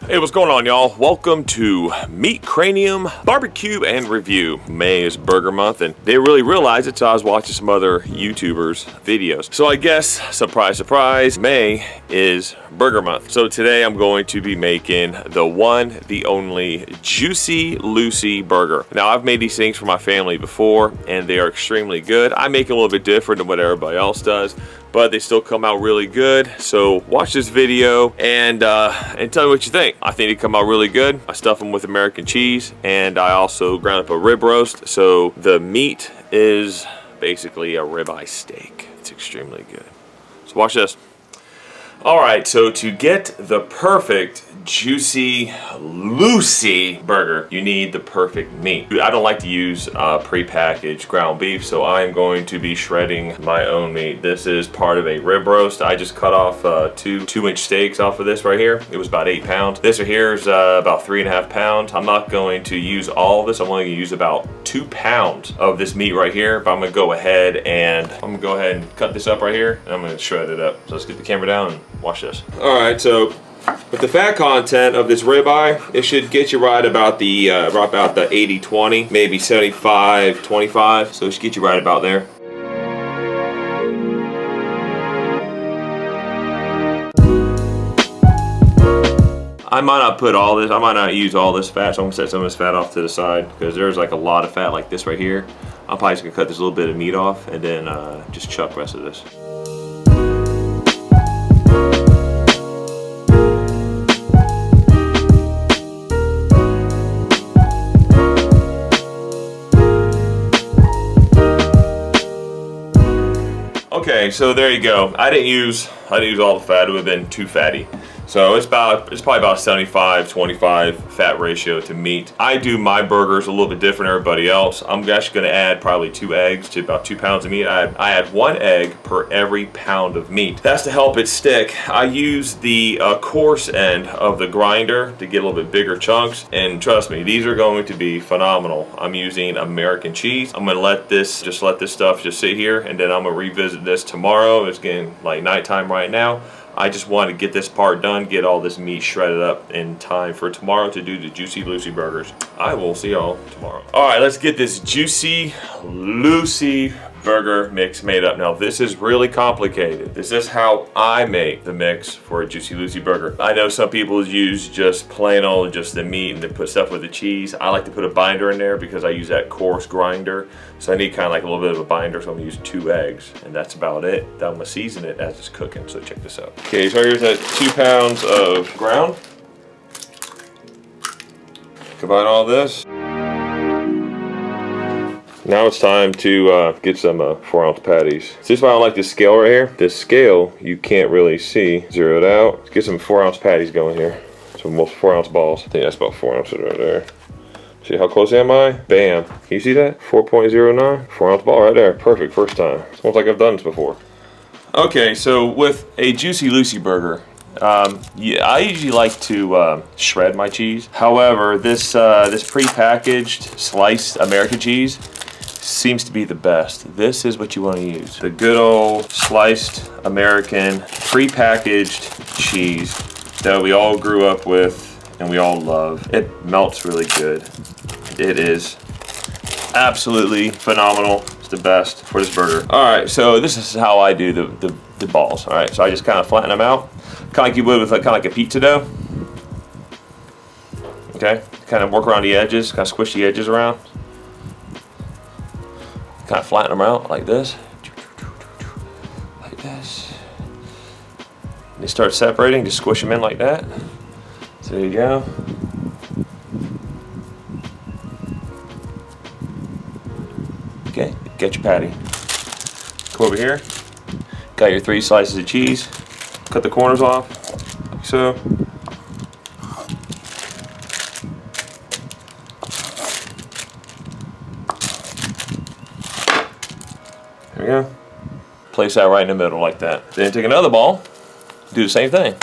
Hey, what's going on, y'all? Welcome to Meat Cranium Barbecue and Review. May is burger month, and they really realized it, so I was watching some other YouTubers' videos. So I guess, surprise, surprise, May is burger month. So today I'm going to be making the one, the only Juicy Lucy burger. Now, I've made these things for my family before, and they are extremely good. I make it a little bit different than what everybody else does, but they still come out really good. So watch this video and tell me what you think. I think they come out really good. I stuff them with American cheese, and I also ground up a rib roast. So the meat is basically a ribeye steak. It's extremely good. So watch this. All right, so to get the perfect Juicy Lucy burger, you need the perfect meat. I don't like to use pre-packaged ground beef, so I'm going to be shredding my own meat. This is part of a rib roast. I just cut off two 2-inch steaks off of this right here. It was about 8 pounds. This right here is about 3.5 pounds. I'm not going to use all of this. I'm only going to use about 2 pounds of this meat right here, but I'm going to go ahead and cut this up right here, and I'm going to shred it up. So let's get the camera down and watch this. All right, so with the fat content of this ribeye, it should get you right about the 80-20, maybe 75-25. So it should get you right about there. I might not put all this, I might not use all this fat, so I'm gonna set some of this fat off to the side because there's like a lot of fat like this right here. I'm probably just gonna cut this little bit of meat off and then just chuck the rest of this. Okay, so there you go. I didn't use all the fat. It would have been too fatty. So it's probably about 75-25 fat ratio to meat. I do my burgers a little bit different than everybody else. I'm actually going to add probably 2 eggs to about 2 pounds of meat. I add 1 egg per every pound of meat. That's to help it stick. I use the coarse end of the grinder to get a little bit bigger chunks, and trust me, these are going to be phenomenal. I'm using American cheese. I'm going to let this stuff just sit here, and then I'm going to revisit this tomorrow. It's getting like nighttime right now. I just want to get this part done, get all this meat shredded up in time for tomorrow to do the Juicy Lucy burgers. I will see y'all tomorrow. All right, let's get this Juicy Lucy burger mix made up. Now, this is really complicated. This is how I make the mix for a Juicy Lucy burger. I know some people use just plain old, just the meat, and they put stuff with the cheese. I like to put a binder in there because I use that coarse grinder. So I need kind of like a little bit of a binder, so I'm gonna use 2 eggs, and that's about it. Then I'm gonna season it as it's cooking, so check this out. Okay, so here's that 2 pounds of ground. Combine all this. Now it's time to get some 4-ounce patties. So this is why I like this scale right here. This scale, you can't really see. Zero it out. Let's get some 4-ounce patties going here. So almost 4-ounce balls. I think that's about 4 ounces right there. See how close am I? Bam. Can you see that? 4.09. 4-ounce ball right there. Perfect. First time. It's almost like I've done this before. Okay, so with a Juicy Lucy burger, yeah, I usually like to shred my cheese. However, this pre-packaged sliced American cheese seems to be the best. This is what you want to use. The good old sliced American pre-packaged cheese that we all grew up with and we all love. It melts really good. It is absolutely phenomenal. It's the best for this burger. All right, so this is how I do the balls. All right, so I just kind of flatten them out, kind of like you would with kind of like a pizza dough. Okay, kind of work around the edges, kind of squish the edges around. Kind of flatten them out like this. Like this. And they start separating, just squish them in like that. So there you go. Okay, get your patty. Come over here. Got your 3 slices of cheese. Cut the corners off, like so. There we go. Place that right in the middle like that. Then take another ball, do the same thing.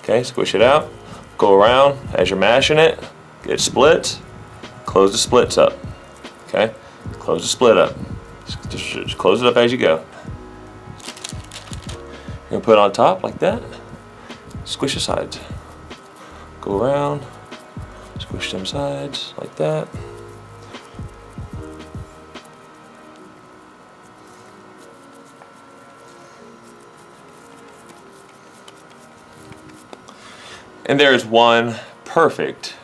Okay, squish it out, go around as you're mashing it, get splits, close the splits up. Okay, close the split up. Just close it up as you go. You're gonna put it on top like that. squish the sides. Go around, squish them sides like that. And there's one perfect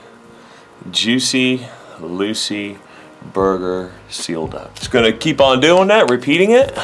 Jucy Lucy burger sealed up. Just gonna keep on doing that, repeating it.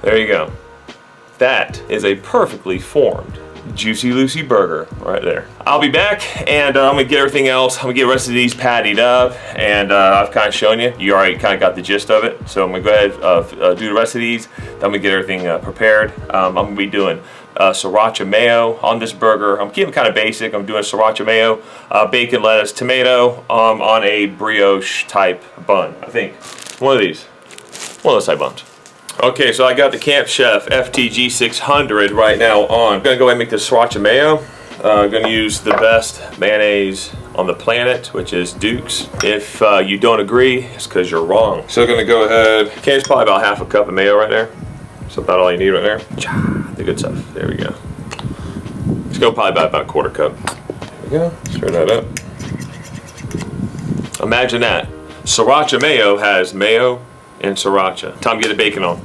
There you go. That is a perfectly formed Jucy Lucy burger right there. I'll be back and I'm gonna get everything else. I'm gonna get the rest of these pattied up, and I've kind of shown you. You already kind of got the gist of it. So I'm gonna go ahead do the rest of these. Then I'm gonna get everything prepared. I'm gonna be doing sriracha mayo on this burger. I'm keeping it kind of basic. I'm doing sriracha mayo, bacon, lettuce, tomato on a brioche type bun. I think one of those type buns. Okay, so I got the Camp Chef FTG600 right now on. I'm gonna go ahead and make this sriracha mayo. I'm gonna use the best mayonnaise on the planet, which is Duke's. If you don't agree, it's because you're wrong. So I'm gonna go ahead, okay, it's probably about half a cup of mayo right there. So about all you need right there. The good stuff, there we go. Let's go probably about a quarter cup. There we go, stir that up. Imagine that. Sriracha mayo has mayo and sriracha. Time to get the bacon on.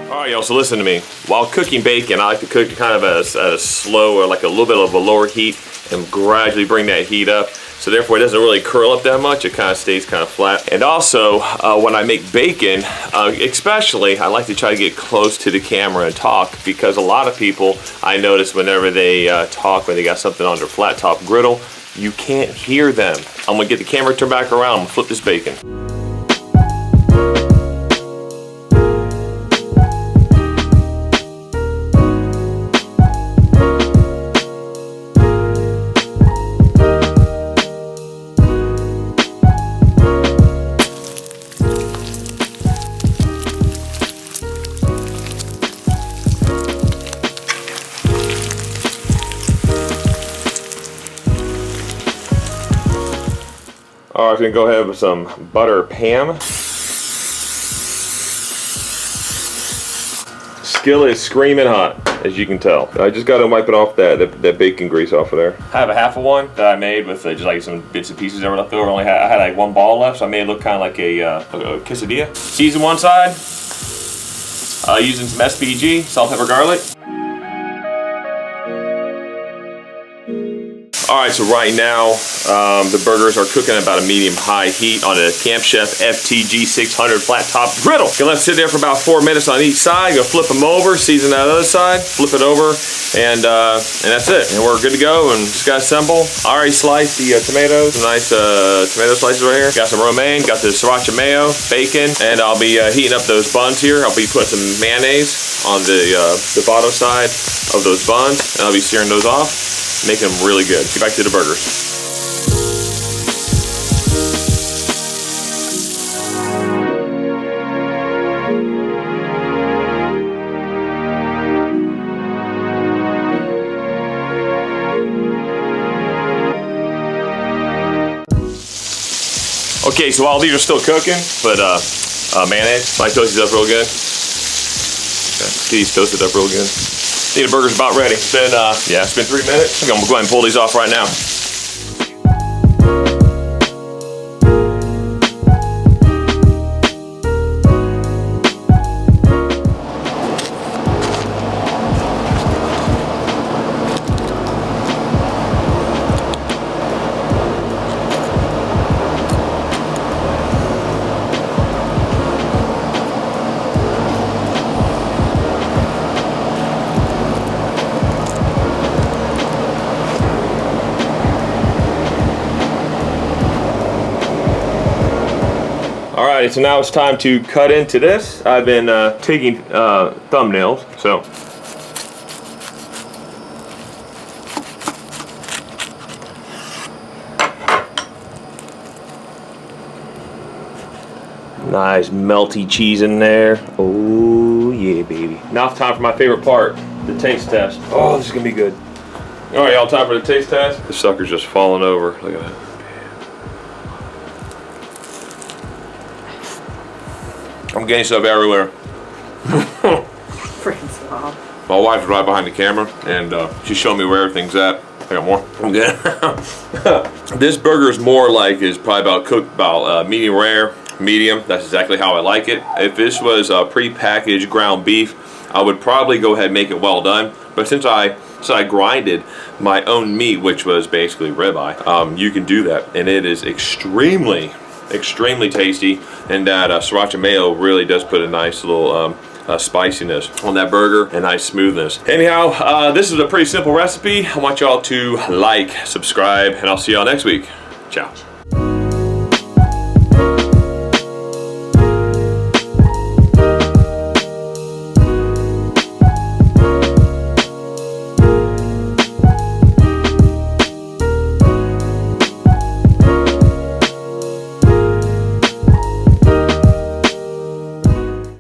Alright y'all, so listen to me. While cooking bacon, I like to cook it kind of at a slow, or like a little bit of a lower heat, and gradually bring that heat up. So therefore it doesn't really curl up that much, it kind of stays kind of flat. And also, when I make bacon, especially, I like to try to get close to the camera and talk, because a lot of people, I notice whenever they talk, when they got something on their flat top griddle, you can't hear them. I'm gonna get the camera turned back around, I'm gonna flip this bacon. Alright, I'm gonna go ahead with some butter Pam. Skillet is screaming hot, as you can tell. I just gotta wipe it off that bacon grease off of there. I have a half of one that I made with just like some bits and pieces that were left over. I had like one ball left, so I made it look kind of like a quesadilla. Season one side, using some SPG, salt, pepper, garlic. Alright, so right now, the burgers are cooking at about a medium-high heat on a Camp Chef FTG600 flat-top griddle. Gonna let it sit there for about 4 minutes on each side. Gonna flip them over, season that other side, flip it over, and that's it. And we're good to go, and just gotta assemble. I already sliced the tomatoes, some nice tomato slices right here. Got some romaine, got the sriracha mayo, bacon, and I'll be heating up those buns here. I'll be putting some mayonnaise on the bottom side of those buns, and I'll be searing those off. Making them really good. Get back to the burgers. Okay, so while these are still cooking, but mayonnaise, I toast these up real good. Okay, get these toasted up real good. I think the burger's about ready. It's been, yeah, it's been 3 minutes. I'm gonna go ahead and pull these off right now. Alrighty, so now it's time to cut into this. I've been taking thumbnails, so. Nice melty cheese in there. Oh yeah, baby. Now it's time for my favorite part, the taste test. Oh, this is gonna be good. All right, y'all, time for the taste test. The sucker's just falling over. Look at that. I'm getting stuff everywhere. Freaking slob. My wife's right behind the camera, and she's showing me where everything's at. I got more. I'm good. This burger is probably about cooked about medium rare, medium. That's exactly how I like it. If this was pre-packaged ground beef, I would probably go ahead and make it well done. But since I grinded my own meat, which was basically ribeye, you can do that, and it is extremely tasty. And that sriracha mayo really does put a nice little spiciness on that burger and nice smoothness. Anyhow, this is a pretty simple recipe. I want y'all to like, subscribe, and I'll see y'all next week. Ciao.